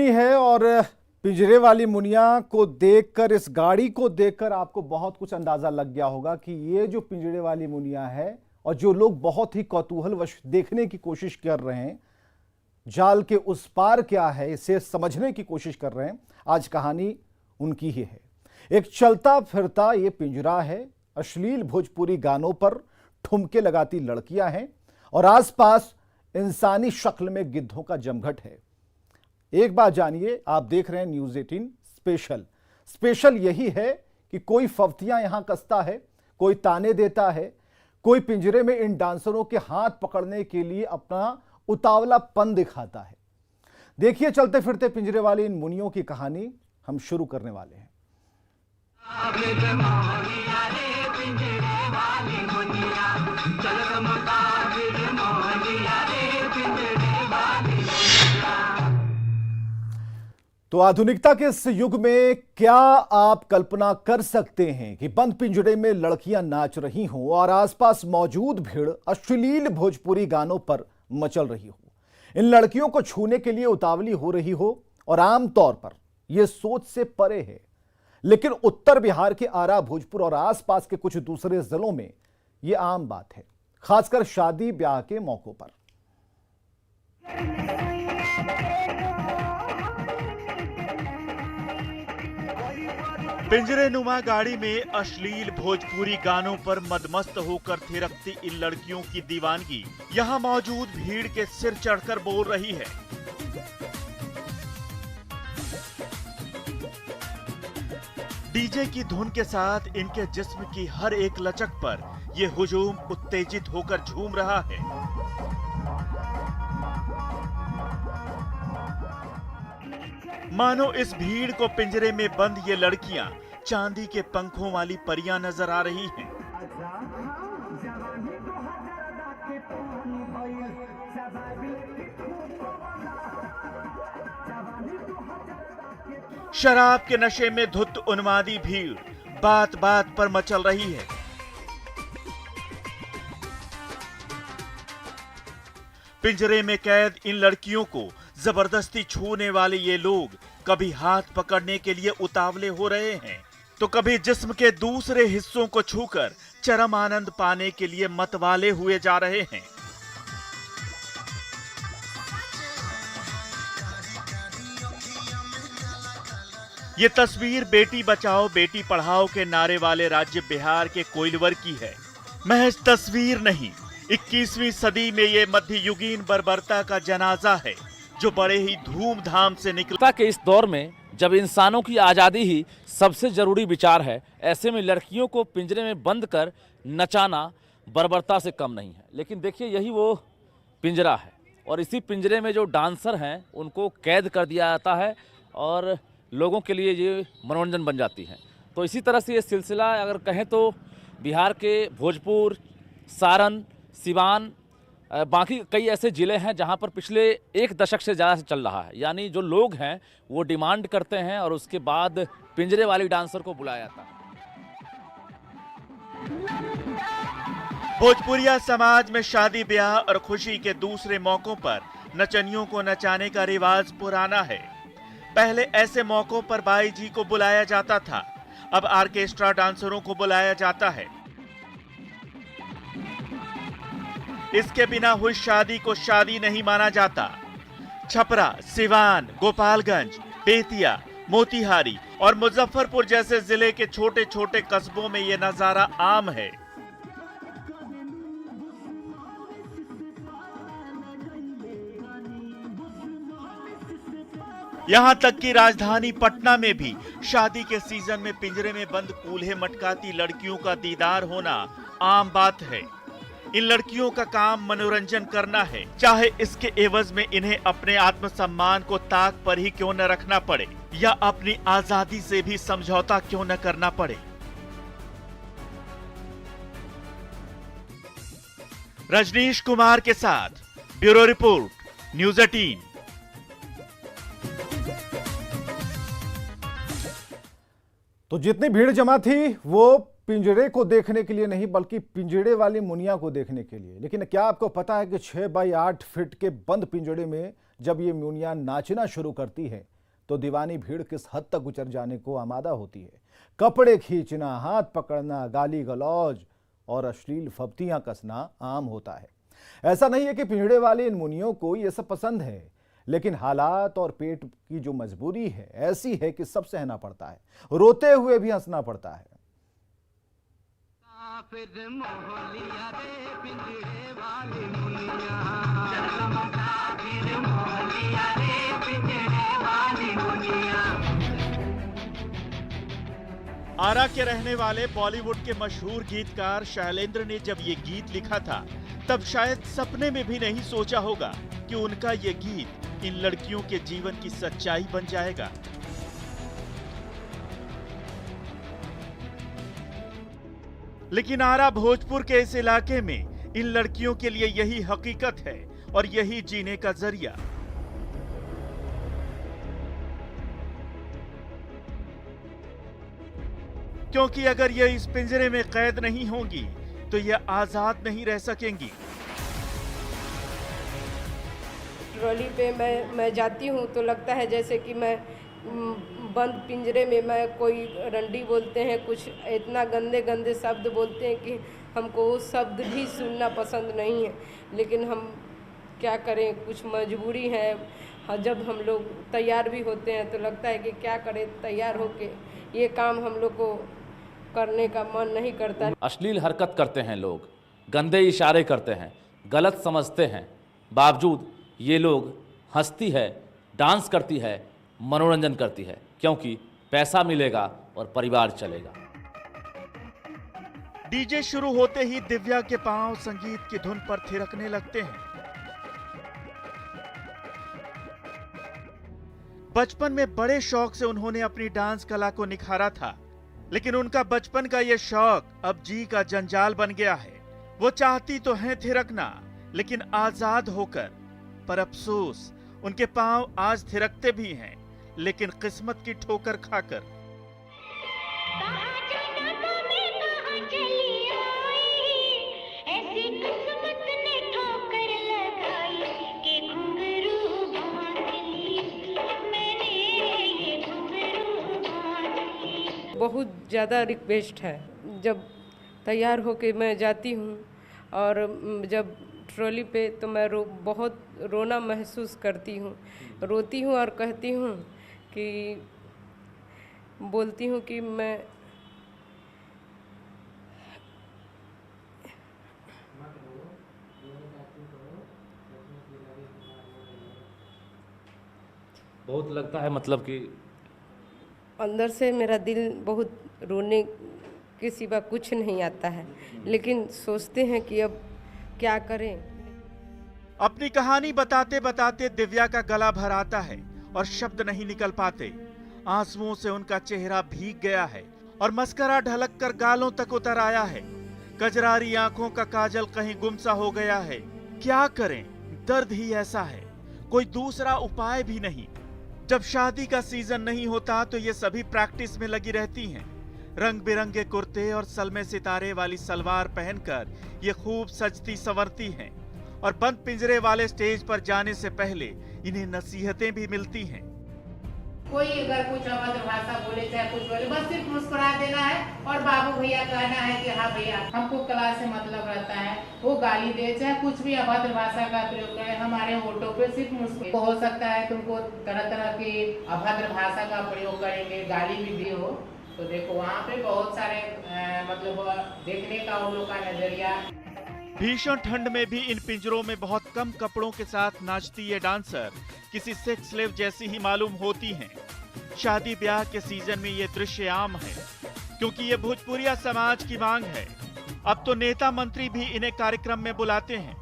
है और पिंजरे वाली मुनिया को देखकर, इस गाड़ी को देखकर आपको बहुत कुछ अंदाजा लग गया होगा कि ये जो पिंजरे वाली मुनिया है और जो लोग बहुत ही कौतूहलवश देखने की कोशिश कर रहे हैं, जाल के उस पार क्या है इसे समझने की कोशिश कर रहे हैं, आज कहानी उनकी ही है। एक चलता फिरता ये पिंजरा है, अश्लील भोजपुरी गानों पर ठुमके लगाती लड़कियां हैं और आसपास इंसानी शक्ल में गिद्धों का जमघट है। एक बात जानिए, आप देख रहे हैं न्यूज़ 18 स्पेशल। स्पेशल यही है कि कोई फफ्तियां यहां कसता है, कोई ताने देता है, कोई पिंजरे में इन डांसरों के हाथ पकड़ने के लिए अपना उतावलापन दिखाता है। देखिए चलते फिरते पिंजरे वाली इन मुनियों की कहानी हम शुरू करने वाले हैं। तो आधुनिकता के इस युग में क्या आप कल्पना कर सकते हैं कि बंद पिंजरे में लड़कियां नाच रही हों और आसपास मौजूद भीड़ अश्लील भोजपुरी गानों पर मचल रही हो, इन लड़कियों को छूने के लिए उतावली हो रही हो और आमतौर पर यह सोच से परे है। लेकिन उत्तर बिहार के आरा, भोजपुर और आसपास के कुछ दूसरे जिलों में यह आम बात है, खासकर शादी ब्याह के मौकों पर। पिंजरे नुमा गाड़ी में अश्लील भोजपुरी गानों पर मदमस्त होकर थिरकती इन लड़कियों की दीवानगी यहां मौजूद भीड़ के सिर चढ़कर बोल रही है। डीजे की धुन के साथ इनके जिस्म की हर एक लचक पर यह हुजूम उत्तेजित होकर झूम रहा है। मानो इस भीड़ को पिंजरे में बंद ये लड़कियां चांदी के पंखों वाली परियां नजर आ रही हैं। शराब के नशे में धुत उन्मादी भीड़ बात बात पर मचल रही है। पिंजरे में कैद इन लड़कियों को जबरदस्ती छूने वाले ये लोग कभी हाथ पकड़ने के लिए उतावले हो रहे हैं, तो कभी जिस्म के दूसरे हिस्सों को छूकर चरम आनंद पाने के लिए मतवाले हुए जा रहे हैं। ये तस्वीर बेटी बचाओ बेटी पढ़ाओ के नारे वाले राज्य बिहार के कोइलवर की है। महज तस्वीर नहीं, 21वीं सदी में ये मध्ययुगीन बर्बरता का जनाजा है जो बड़े ही धूमधाम से निकला। के इस दौर में जब इंसानों की आज़ादी ही सबसे जरूरी विचार है, ऐसे में लड़कियों को पिंजरे में बंद कर नचाना बर्बरता से कम नहीं है। लेकिन देखिए, यही वो पिंजरा है और इसी पिंजरे में जो डांसर हैं उनको कैद कर दिया जाता है और लोगों के लिए ये मनोरंजन बन जाती है। तो इसी तरह से ये सिलसिला अगर कहें तो बिहार के भोजपुर, सारण, सिवान, बाकी कई ऐसे ज़िले हैं जहां पर पिछले एक दशक से ज़्यादा से चल रहा है। यानी जो लोग हैं वो डिमांड करते हैं और उसके बाद पिंजरे वाली डांसर को बुलाया जाता है। भोजपुरिया समाज में शादी ब्याह और खुशी के दूसरे मौकों पर नचनियों को नचाने का रिवाज पुराना है। पहले ऐसे मौकों पर बाई जी को बुलाया जाता था, अब आर्केस्ट्रा डांसरों को बुलाया जाता है। इसके बिना हुई शादी को शादी नहीं माना जाता। छपरा, सिवान, गोपालगंज, बेतिया, मोतिहारी और मुजफ्फरपुर जैसे जिले के छोटे छोटे कस्बों में यह नजारा आम है। यहां तक कि राजधानी पटना में भी शादी के सीजन में पिंजरे में बंद कूल्हे मटकाती लड़कियों का दीदार होना आम बात है। इन लड़कियों का काम मनोरंजन करना है, चाहे इसके एवज में इन्हें अपने आत्मसम्मान को ताक पर ही क्यों न रखना पड़े या अपनी आजादी से भी समझौता क्यों न करना पड़े। रजनीश कुमार के साथ ब्यूरो रिपोर्ट, न्यूज़ 18। तो जितनी भीड़ जमा थी वो पिंजरे को देखने के लिए नहीं बल्कि पिंजरे वाली मुनिया को देखने के लिए। लेकिन क्या आपको पता है कि 6 बाई 8 फीट के बंद पिंजरे में जब ये मुनिया नाचना शुरू करती है तो दीवानी भीड़ किस हद तक गुजर जाने को आमादा होती है। कपड़े खींचना, हाथ पकड़ना, गाली गलौज और अश्लील फब्तियां कसना आम होता है। ऐसा नहीं है कि पिंजड़े वाले इन मुनियों को ये सब पसंद है, लेकिन हालात और पेट की जो मजबूरी है ऐसी है कि सब सहना पड़ता है, रोते हुए भी हंसना पड़ता है। आरा के रहने वाले बॉलीवुड के मशहूर गीतकार शैलेंद्र ने जब ये गीत लिखा था, तब शायद सपने में भी नहीं सोचा होगा कि उनका ये गीत इन लड़कियों के जीवन की सच्चाई बन जाएगा। लेकिन आरा भोजपुर के इस इलाके में इन लड़कियों के लिए यही हकीकत है और यही जीने का जरिया। क्योंकि अगर ये इस पिंजरे में कैद नहीं होंगी तो ये आजाद नहीं रह सकेंगी। ट्रॉली पे मैं जाती हूँ तो लगता है जैसे कि मैं बंद पिंजरे में, मैं कोई रंडी बोलते हैं, कुछ इतना गंदे गंदे शब्द बोलते हैं कि हमको वो शब्द भी सुनना पसंद नहीं है। लेकिन हम क्या करें, कुछ मजबूरी है। जब हम लोग तैयार भी होते हैं तो लगता है कि क्या करें, तैयार होके ये काम हम लोग को करने का मन नहीं करता। अश्लील हरकत करते हैं लोग, गंदे इशारे करते हैं, गलत समझते हैं, बावजूद ये लोग हंसती है, डांस करती है, मनोरंजन करती है, क्योंकि पैसा मिलेगा और परिवार चलेगा। डीजे शुरू होते ही दिव्या के पांव संगीत की धुन पर थिरकने लगते हैं। बचपन में बड़े शौक से उन्होंने अपनी डांस कला को निखारा था, लेकिन उनका बचपन का यह शौक अब जी का जंजाल बन गया है। वो चाहती तो हैं थिरकना, लेकिन आजाद होकर, पर अफसोस उनके पांव आज थिरकते भी हैं, लेकिन किस्मत की ठोकर खाकर। बहुत ज़्यादा रिक्वेस्ट है। जब तैयार होके मैं जाती हूँ और जब ट्रॉली पे तो मैं बहुत रोना महसूस करती हूँ, रोती हूँ और कहती हूँ कि बोलती हूँ कि मैं बहुत लगता है, मतलब कि अंदर से मेरा दिल बहुत रोने के सिवा कुछ नहीं आता है, लेकिन सोचते हैं कि अब क्या करें। अपनी कहानी बताते बताते दिव्या का गला भर आता है और शब्द नहीं निकल पाते। आंसुओं से उनका चेहरा भीग गया है और मस्करा ढलक कर गालों तक उतर आया है। कजरारी आंखों का काजल कहीं गुमसा हो गया है। क्या करें, दर्द ही ऐसा है, कोई दूसरा उपाय भी नहीं। जब शादी का सीजन नहीं होता तो ये सभी प्रैक्टिस में लगी रहती हैं। रंग बिरंगे कुर्ते और सलमे सितारे वाली सलवार पहनकर ये खूब सजती संवरती हैं और बंद पिंजरे वाले स्टेज पर जाने से पहले इन्हें नसीहतें भी मिलती हैं। कोई अगर कुछ अभद्र भाषा बोले चाहे कुछ बोले, बस सिर्फ मुस्कुरा देना है और बाबू भैया कहना है कि हाँ भैया हमको कला से मतलब रहता है। वो गाली दे चाहे कुछ भी अभद्र भाषा का प्रयोग करे, हमारे होठों पे सिर्फ मुस्कुरा। हो सकता है तुमको तरह तरह की अभद्र भाषा का प्रयोग करेंगे, गाली भी दी हो तो देखो वहाँ पे बहुत सारे मतलब देखने का उन लोग का नजरिया। भीषण ठंड में भी इन पिंजरों में बहुत कम कपड़ों के साथ नाचती ये डांसर किसी सेक्स स्लेव जैसी ही मालूम होती हैं। शादी ब्याह के सीजन में ये दृश्य आम है, क्योंकि ये भोजपुरिया समाज की मांग है। अब तो नेता मंत्री भी इन्हें कार्यक्रम में बुलाते हैं।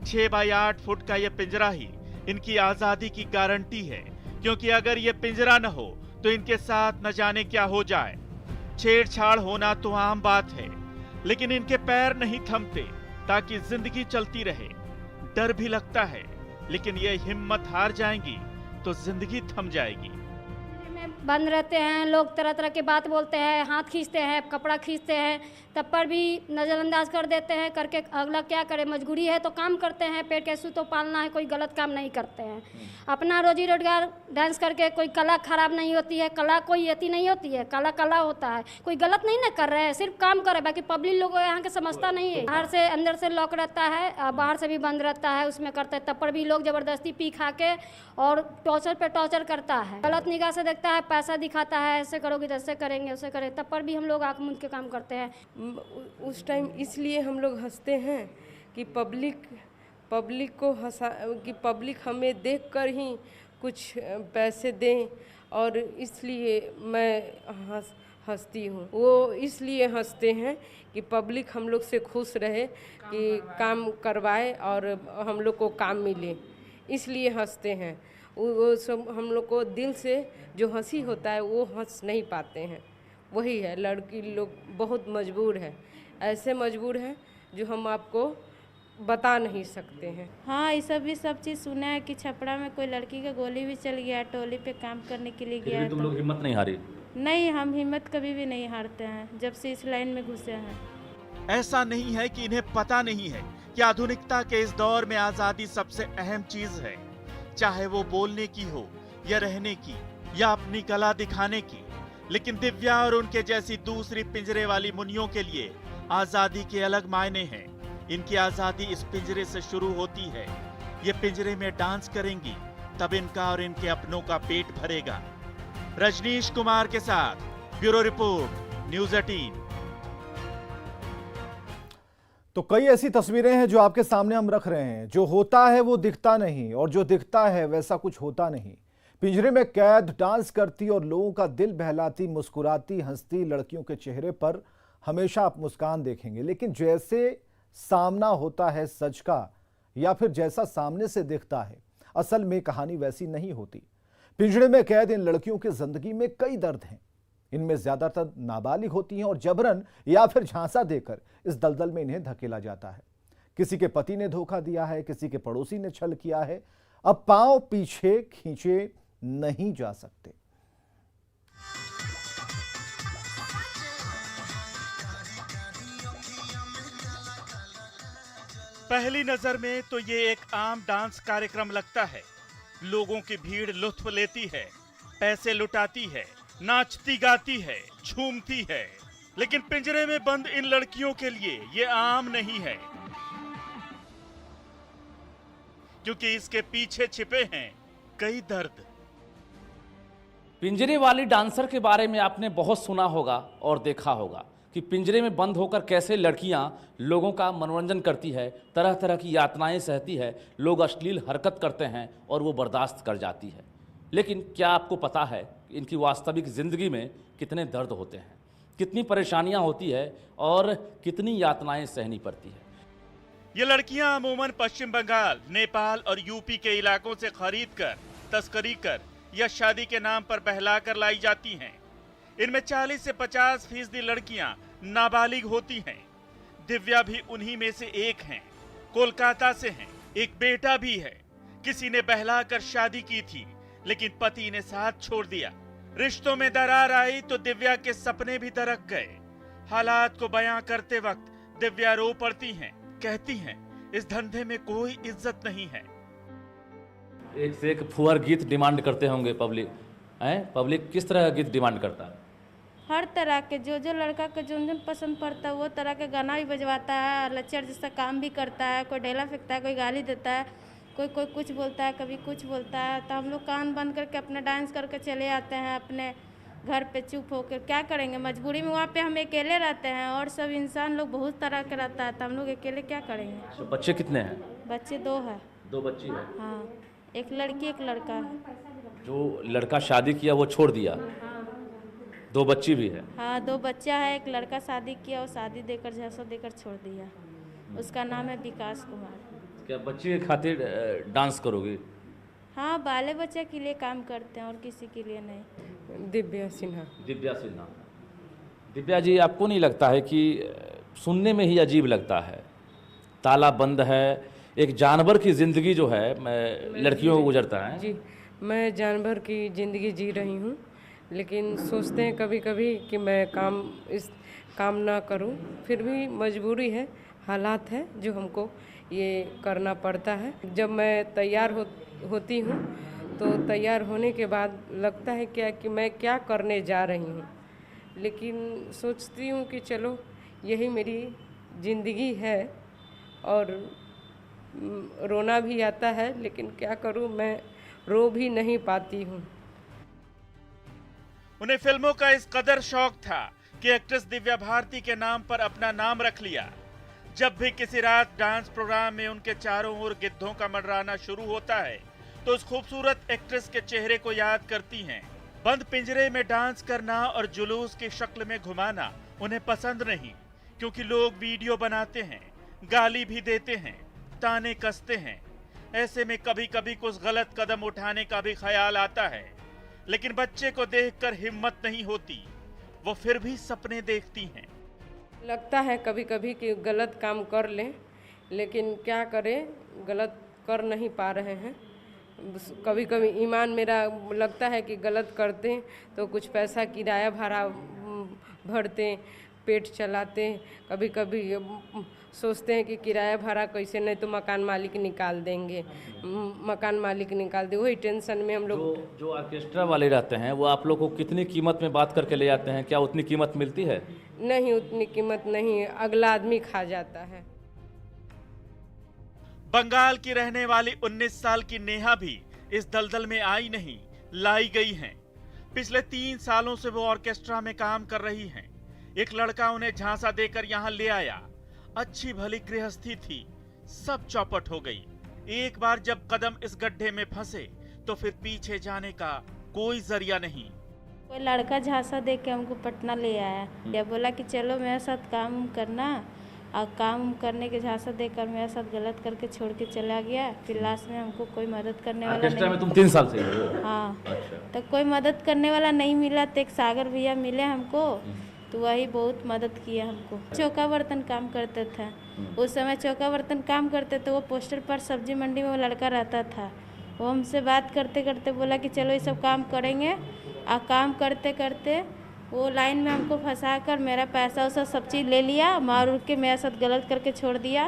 6 बाई 8 फुट का ये पिंजरा ही इनकी आजादी की गारंटी है, क्योंकि अगर ये पिंजरा न हो तो इनके साथ न जाने क्या हो जाए। छेड़छाड़ होना तो आम बात है, लेकिन इनके पैर नहीं थमते ताकि जिंदगी चलती रहे। डर भी लगता है, लेकिन ये हिम्मत हार जाएंगी तो जिंदगी थम जाएगी। बंद रहते हैं, लोग तरह तरह की बात बोलते हैं, हाथ खींचते हैं, कपड़ा खींचते हैं, तब पर भी नज़रअंदाज कर देते हैं। करके अगला क्या करे, मजबूरी है तो काम करते हैं, पेट कैसे तो पालना है, कोई गलत काम नहीं करते हैं। अपना रोजी रोजगार डांस करके, कोई कला खराब नहीं होती है, कला कोई अति नहीं होती है, कला कला होता है। कोई गलत नहीं ना कर रहे हैं, सिर्फ काम कर रहे हैं। बाकी पब्लिक लोग यहाँ के समझता नहीं है। बाहर से अंदर से लॉक रहता है, बाहर से भी बंद रहता है, उसमें करते हैं, तब पर भी लोग ज़बरदस्ती पी खा के और टॉर्चर पे टॉर्चर करता है, गलत निगाह से देखता है, पैसा दिखाता है, ऐसे करोगे तो ऐसे करेंगे, वैसे करें, तब पर भी हम लोग आँख मूंद के काम करते हैं। उस टाइम इसलिए हम लोग हंसते हैं कि पब्लिक को कि पब्लिक हमें देखकर ही कुछ पैसे दें, और इसलिए मैं हंसती हूँ। वो इसलिए हंसते हैं कि पब्लिक हम लोग से खुश रहे, कि काम करवाए और हम लोग को काम मिले, इसलिए हंसते हैं। वो सब हम लोग को दिल से जो हंसी होता है वो हंस नहीं पाते हैं। वही है, लड़की लोग बहुत मजबूर है, ऐसे मजबूर है जो हम आपको बता नहीं सकते हैं। हाँ, ये भी सब चीज़ सुना है कि छपरा में कोई लड़की का गोली भी चल गया, टोली पे काम करने के लिए गया। तुम लोग हिम्मत नहीं हारी? नहीं, हम हिम्मत कभी भी नहीं हारते हैं जब से इस लाइन में घुसे हैं। ऐसा नहीं है कि इन्हें पता नहीं है कि आधुनिकता के इस दौर में आजादी सबसे अहम चीज है, चाहे वो बोलने की हो या रहने की या अपनी कला दिखाने की। लेकिन दिव्या और उनके जैसी दूसरी पिंजरे वाली मुनियों के लिए आजादी के अलग मायने हैं। इनकी आजादी इस पिंजरे से शुरू होती है। ये पिंजरे में डांस करेंगी, तब इनका और इनके अपनों का पेट भरेगा। रजनीश कुमार के साथ ब्यूरो रिपोर्ट, न्यूज़ 18। तो कई ऐसी तस्वीरें हैं जो आपके सामने हम रख रहे हैं। जो होता है वो दिखता नहीं, और जो दिखता है वैसा कुछ होता नहीं। पिंजरे में कैद डांस करती और लोगों का दिल बहलाती, मुस्कुराती, हंसती लड़कियों के चेहरे पर हमेशा आप मुस्कान देखेंगे। लेकिन जैसे सामना होता है सच का, या फिर जैसा सामने से दिखता है, असल में कहानी वैसी नहीं होती। पिंजरे में कैद इन लड़कियों की जिंदगी में कई दर्द हैं। इनमें ज्यादातर नाबालिग होती हैं और जबरन या फिर झांसा देकर इस दलदल में इन्हें धकेला जाता है। किसी के पति ने धोखा दिया है, किसी के पड़ोसी ने छल किया है। अब पांव पीछे खींचे नहीं जा सकते। पहली नजर में तो ये एक आम डांस कार्यक्रम लगता है। लोगों की भीड़ लुत्फ लेती है, पैसे लुटाती है, नाचती गाती है, झूमती है। लेकिन पिंजरे में बंद इन लड़कियों के लिए ये आम नहीं है, क्योंकि इसके पीछे छिपे हैं कई दर्द। पिंजरे वाली डांसर के बारे में आपने बहुत सुना होगा और देखा होगा कि पिंजरे में बंद होकर कैसे लड़कियां लोगों का मनोरंजन करती है, तरह तरह की यातनाएं सहती है, लोग अश्लील हरकत करते हैं और वो बर्दाश्त कर जाती है। लेकिन क्या आपको पता है कि इनकी वास्तविक ज़िंदगी में कितने दर्द होते हैं, कितनी परेशानियां होती है और कितनी यातनाएं सहनी पड़ती है। ये लड़कियां अमूमन पश्चिम बंगाल, नेपाल और यूपी के इलाकों से खरीद कर, तस्करी कर या शादी के नाम पर बहलाकर लाई जाती हैं। इनमें 40 से 50% लड़कियां नाबालिग होती हैं। दिव्या भी उन्हीं में से एक हैं। कोलकाता से हैं, एक बेटा भी है। किसी ने बहलाकर शादी की थी, लेकिन पति ने साथ छोड़ दिया। रिश्तों में दरार आई तो दिव्या के सपने भी दरक गए। हालात को बयां करते वक्त दिव्या रो पड़ती हैं, कहती हैं इस धंधे में कोई इज्जत नहीं है। एक से एक फुअर गीत डिमांड करते होंगे पब्लिक हैं? पब्लिक किस तरह का गीत डिमांड करता है? हर तरह के जो लड़का को जो पसंद पड़ता है वो तरह का गाना भी बजवाता है, लच्चर जैसा काम भी करता है। कोई ढेला फेंकता है, कोई गाली देता है, कोई कुछ बोलता है, कभी कुछ बोलता है। तो हम लोग कान बंद करके अपना डांस करके चले आते हैं अपने घर पे चुप होकर। क्या करेंगे, मजबूरी में वहाँ पे हम अकेले रहते हैं और सब इंसान लोग बहुत तरह के रहता है, तो हम लोग अकेले क्या करेंगे। तो बच्चे कितने हैं? बच्चे 2 है। 2 बच्ची है? हाँ, एक लड़की एक लड़का है। जो लड़का शादी किया वो छोड़ दिया? 2 बच्ची भी है? हाँ, 2 बच्चा है। एक लड़का शादी किया और शादी देकर झांसा देकर छोड़ दिया। उसका नाम है विकास कुमार। क्या बच्ची के खातिर डांस करोगी? हाँ, बाले बच्चे के लिए काम करते हैं और किसी के लिए नहीं। दिव्या सिन्हा। दिव्या सिन्हा। दिव्या जी, आपको नहीं लगता है कि सुनने में ही अजीब लगता है, ताला बंद है, एक जानवर की ज़िंदगी जो है लड़कियों को गुजरता है? जी, मैं जानवर की ज़िंदगी जी रही हूँ। लेकिन सोचते हैं कभी कभी कि मैं इस काम ना करूं, फिर भी मजबूरी है, हालात है जो हमको ये करना पड़ता है। जब मैं तैयार होती हूँ तो तैयार होने के बाद लगता है क्या कि मैं क्या करने जा रही हूँ, लेकिन सोचती हूँ कि चलो यही मेरी ज़िंदगी है और रोना भी आता है, लेकिन क्या करूँ, मैं रो भी नहीं पाती हूँ। उन्हें फिल्मों का इस कदर शौक था कि एक्ट्रेस दिव्या भारती के नाम पर अपना नाम रख लिया। जब भी किसी रात डांस प्रोग्राम में उनके चारों ओर गिद्धों का मंडराना शुरू होता है तो उस खूबसूरत एक्ट्रेस के चेहरे को याद करती हैं। बंद पिंजरे में डांस करना और जुलूस की शक्ल में घुमाना उन्हें पसंद नहीं, क्योंकि लोग वीडियो बनाते हैं, गाली भी देते हैं, ताने कसते हैं। ऐसे में कभी कभी कुछ गलत कदम उठाने का भी ख्याल आता है, लेकिन बच्चे को देखकर हिम्मत नहीं होती। वो फिर भी सपने देखती हैं। लगता है कभी कभी कि गलत काम कर लें, लेकिन क्या करें, गलत कर नहीं पा रहे हैं। कभी कभी ईमान मेरा लगता है कि गलत करते हैं तो कुछ पैसा किराया भाड़ा भरते, पेट चलाते। कभी कभी सोचते हैं कि किराया भाड़ा कैसे, नहीं तो मकान मालिक निकाल देंगे, मकान मालिक निकाल दे, वही टेंशन में हम लोग। जो ऑर्केस्ट्रा वाले रहते हैं वो आप लोग को कितनी कीमत में बात करके ले जाते हैं? क्या उतनी कीमत मिलती है? नहीं, उतनी कीमत नहीं, अगला आदमी खा जाता है। बंगाल की रहने वाली 19 साल की नेहा भी इस दलदल में आई नहीं, लाई गई हैं। पिछले 3 सालों से वो ऑर्केस्ट्रा में काम कर रही हैं। एक लड़का उन्हें झांसा देकर यहाँ ले आया। अच्छी भली गृहस्थी थी, सब चौपट हो गई। एक बार जब कदम इस गड्ढे में फंसे तो फिर पीछे जाने का कोई जरिया नहीं। कोई लड़का झांसा दे के हमको पटना ले आया, या बोला कि चलो मेरे साथ काम करना, और काम करने के झांसा देकर मेरे साथ गलत करके छोड़ के चला गया। फिर लास्ट में हमको कोई मदद करने वाला नहीं। में तुम 3 साल से हो? हाँ। अच्छा। तो कोई मदद करने वाला नहीं मिला, तो एक सागर भैया मिले हमको, तो वही बहुत मदद किया हमको। चौका बर्तन काम करते थे उस समय, चौका बर्तन काम करते तो वो पोस्टर पर सब्जी मंडी में वो लड़का रहता था। वो हमसे बात करते करते बोला कि चलो ये सब काम करेंगे, और काम करते करते वो लाइन में हमको फंसा कर मेरा पैसा वैसा सब चीज़ ले लिया, मार उड़ के मेरे साथ गलत करके छोड़ दिया।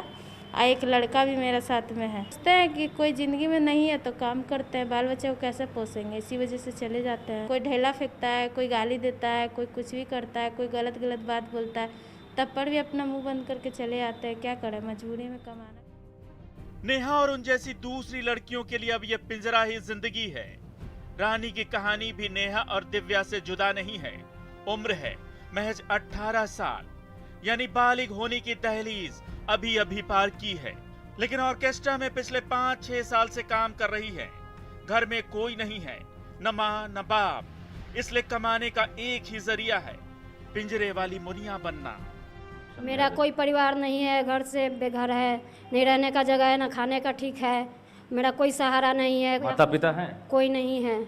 और एक लड़का भी मेरे साथ में है। सोचते हैं कि कोई ज़िंदगी में नहीं है तो काम करते हैं, बाल बच्चे को कैसे पोसेंगे, इसी वजह से चले जाते हैं। कोई ढेला फेंकता है, कोई गाली देता है, कोई कुछ भी करता है, कोई गलत गलत बात बोलता है, तब पर भी अपना मुंह बंद करके चले आते हैं। क्या करें, मजबूरी में कमाना। नेहा और उन जैसी दूसरी लड़कियों के लिए अब ये पिंजरा ही जिंदगी है। रानी की कहानी भी नेहा और दिव्या से जुदा नहीं है। उम्र है महज 18 साल, यानी बालिग होने की दहलीज अभी अभी पार की है। लेकिन ऑर्केस्ट्रा में पिछले 5-6 साल से काम कर रही है। घर में कोई नहीं है, न माँ न बाप, इसलिए कमाने का एक ही जरिया है, पिंजरे वाली मुनिया बनना। मेरा कोई परिवार नहीं है, घर से बेघर है, नहीं रहने का जगह है, ना खाने का ठीक है, मेरा कोई सहारा नहीं है। माता पिता हैं? कोई नहीं है।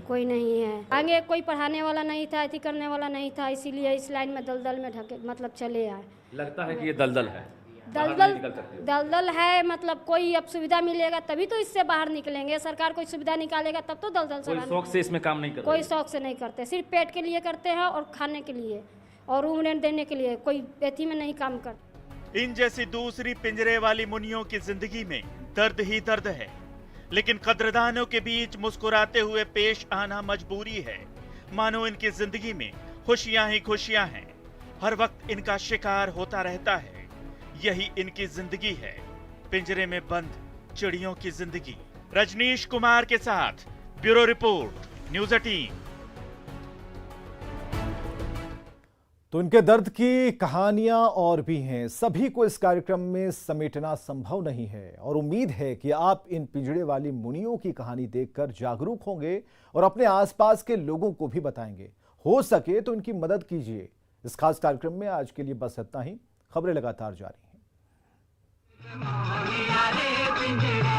कोई नहीं है। आगे कोई पढ़ाने वाला नहीं था, अति करने वाला नहीं था, इसीलिए इस लाइन में दलदल में ढके मतलब चले आए। लगता है कि ये दलदल है, दलदल है, मतलब कोई अब सुविधा मिलेगा तभी तो इससे बाहर निकलेंगे। सरकार कोई सुविधा निकालेगा तब तो दलदल से। कोई शौक से इसमें काम नहीं करते? कोई शौक से नहीं करते, सिर्फ पेट के लिए करते हैं और खाने के लिए और रूम रेंट देने के लिए, कोई एथी में नहीं काम करते। इन जैसी दूसरी पिंजरे वाली मुनियों की जिंदगी में दर्द ही दर्द है, लेकिन कद्रदानों के बीच मुस्कुराते हुए पेश आना मजबूरी है। मानो इनकी जिंदगी में खुशियां ही खुशियां हैं, हर वक्त इनका शिकार होता रहता है। यही इनकी जिंदगी है, पिंजरे में बंद चिड़ियों की जिंदगी। रजनीश कुमार के साथ ब्यूरो रिपोर्ट, न्यूज़ 18। तो इनके दर्द की कहानियां और भी हैं, सभी को इस कार्यक्रम में समेटना संभव नहीं है और उम्मीद है कि आप इन पिंजड़े वाली मुनियों की कहानी देखकर जागरूक होंगे और अपने आसपास के लोगों को भी बताएंगे। हो सके तो इनकी मदद कीजिए। इस खास कार्यक्रम में आज के लिए बस इतना ही। खबरें लगातार जारी हैं।